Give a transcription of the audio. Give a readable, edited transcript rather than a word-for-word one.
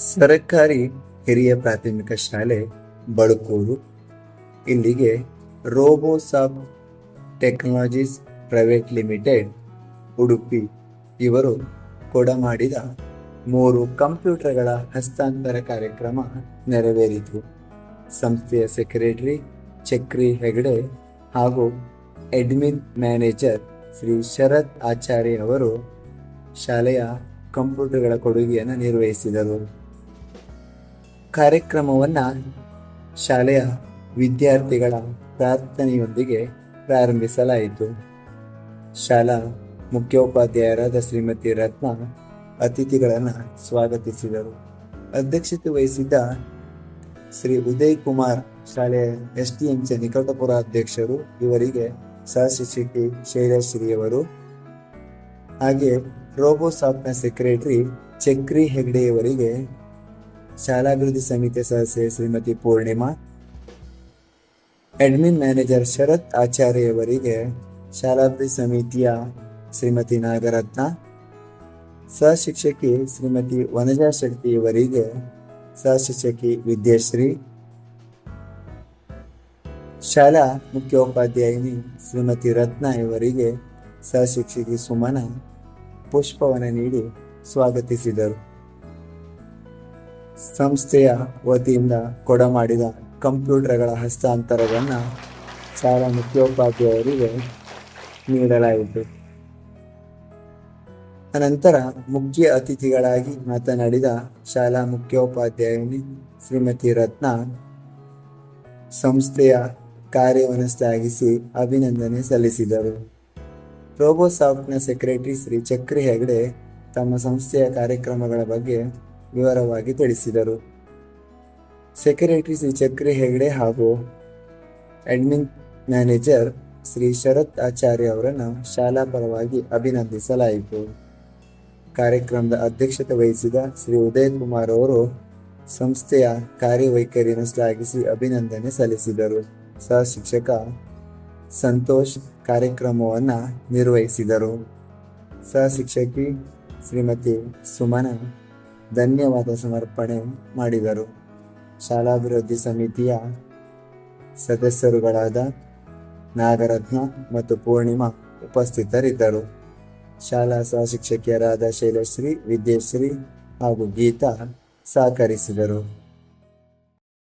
ಸರ್ಕಾರಿ ಹಿರಿಯ ಪ್ರಾಥಮಿಕ ಶಾಲೆ ಬಳುಕೂರು. ಇಲ್ಲಿಗೆ Robosoft technologies private limited Udupi ಇವರು ಕೊಡಮಾಡಿದ 3 ಕಂಪ್ಯೂಟರ್ಗಳ ಹಸ್ತಾಂತರ ಕಾರ್ಯಕ್ರಮ ನೆರವೇರಿತು. ಸಂಸ್ಥೆಯ ಸೆಕ್ರೆಟರಿ ಚಕ್ರಿ ಹೆಗಡೆ ಹಾಗೂ ಅಡ್ಮಿನ್ ಮ್ಯಾನೇಜರ್ ಶ್ರೀ ಶರತ್ ಆಚಾರ್ಯ ಅವರು ಶಾಲೆಯ ಕಂಪ್ಯೂಟರ್ಗಳ ಕೊಡುಗೆಯನ್ನು ನಿರ್ವಹಿಸಿದರು. ಕಾರ್ಯಕ್ರಮವನ್ನು ಶಾಲೆಯ ವಿದ್ಯಾರ್ಥಿಗಳ ಪ್ರಾರ್ಥನೆಯೊಂದಿಗೆ ಪ್ರಾರಂಭಿಸಲಾಯಿತು. ಶಾಲಾ ಮುಖ್ಯೋಪಾಧ್ಯಾಯರಾದ ಶ್ರೀಮತಿ ರತ್ನ ಅತಿಥಿಗಳನ್ನು ಸ್ವಾಗತಿಸಿದರು. ಅಧ್ಯಕ್ಷತೆ ವಹಿಸಿದ್ದ ಶ್ರೀ ಉದಯ್ ಕುಮಾರ್ ಶಾಲೆಯ STMC ನಿಕಟಪುರ ಅಧ್ಯಕ್ಷರು, ಇವರಿಗೆ ಸಹಶಿಕ್ಷಕಿ ಶೈಲಶ್ರೀಯವರು, ಹಾಗೆ ರೋಬೋಸಾಫ್ಟ್ನ ಸೆಕ್ರೆಟರಿ ಚಕ್ರಿ ಹೆಗ್ಡೆಯವರಿಗೆ ಶಾಲಾಭಿವೃದ್ಧಿ ಸಮಿತಿಯ ಸದಸ್ಯೆ ಶ್ರೀಮತಿ ಪೂರ್ಣಿಮಾ, ಅಡ್ಮಿನ್ ಮ್ಯಾನೇಜರ್ ಶರತ್ ಆಚಾರ್ಯವರಿಗೆ ಶಾಲಾಭಿವೃದ್ಧಿ ಸಮಿತಿಯ ಶ್ರೀಮತಿ ನಾಗರತ್ನ, ಸಹಶಿಕ್ಷಕಿ ಶ್ರೀಮತಿ ವನಜಾ ಶೆಟ್ಟಿ ಇವರಿಗೆ ಸಹಶಿಕ್ಷಕಿ ವಿದ್ಯಾಶ್ರೀ, ಶಾಲಾ ಮುಖ್ಯೋಪಾಧ್ಯಾಯಿನಿ ಶ್ರೀಮತಿ ರತ್ನ ಇವರಿಗೆ ಸಹಶಿಕ್ಷಕಿ ಸುಮನ ಪುಷ್ಪವನ್ನು ನೀಡಿ ಸ್ವಾಗತಿಸಿದರು. ಸಂಸ್ಥೆಯ ವತಿಯಿಂದ ಕೊಡಮಾಡಿದ ಕಂಪ್ಯೂಟರ್ಗಳ ಹಸ್ತಾಂತರವನ್ನು ಶಾಲಾ ಮುಖ್ಯೋಪಾಧ್ಯಾಯರಿಗೆ ನೀಡಲಾಯಿತು. ಅನಂತರ ಮುಖ್ಯ ಅತಿಥಿಗಳಾಗಿ ಮಾತನಾಡಿದ ಶಾಲಾ ಮುಖ್ಯೋಪಾಧ್ಯಾಯಿನಿ ಶ್ರೀಮತಿ ರತ್ನ ಸಂಸ್ಥೆಯ ಕಾರ್ಯವನ್ನು ಶ್ಲಾಘಿಸಿ ಅಭಿನಂದನೆ ಸಲ್ಲಿಸಿದರು. ರೋಬೋಸಾಫ್ಟ್ನ ಸೆಕ್ರೆಟರಿ ಶ್ರೀ ಚಕ್ರಿ ಹೆಗಡೆ ತಮ್ಮ ಸಂಸ್ಥೆಯ ಕಾರ್ಯಕ್ರಮಗಳ ಬಗ್ಗೆ ವಿವರವಾಗಿ ತಿಳಿಸಿದರು. ಸೆಕ್ರೆಟರಿ ಶ್ರೀ ಚಕ್ರಿ ಹೆಗಡೆ ಹಾಗೂ ಅಡ್ಮಿನ್ ಮ್ಯಾನೇಜರ್ ಶ್ರೀ ಶರತ್ ಆಚಾರ್ಯ ಅವರನ್ನು ಶಾಲಾ ಪರವಾಗಿ ಅಭಿನಂದಿಸಲಾಯಿತು. ಕಾರ್ಯಕ್ರಮದ ಅಧ್ಯಕ್ಷತೆ ವಹಿಸಿದ ಶ್ರೀ ಉದಯ್ ಕುಮಾರ್ ಅವರು ಸಂಸ್ಥೆಯ ಕಾರ್ಯವೈಖರಿಯನ್ನು ಶ್ಲಾಘಿಸಿ ಅಭಿನಂದನೆ ಸಲ್ಲಿಸಿದರು. ಸಹ ಶಿಕ್ಷಕ ಸಂತೋಷ್ ಕಾರ್ಯಕ್ರಮವನ್ನು ನಿರ್ವಹಿಸಿದರು. ಸಹ ಶಿಕ್ಷಕಿ ಶ್ರೀಮತಿ ಸುಮನ ಧನ್ಯವಾದ ಸಮರ್ಪಣೆ ಮಾಡಿದರು. ಶಾಲಾಭಿವೃದ್ಧಿ ಸಮಿತಿಯ ಸದಸ್ಯರುಗಳಾದ ನಾಗರತ್ನ ಮತ್ತು ಪೂರ್ಣಿಮಾ ಉಪಸ್ಥಿತರಿದ್ದರು. ಶಾಲಾ ಸಹ ಶಿಕ್ಷಕಿಯರಾದ ಶೈಲಶ್ರೀ, ವಿದ್ಯಾಶ್ರೀ ಹಾಗೂ ಗೀತಾ ಸಹಕರಿಸಿದರು.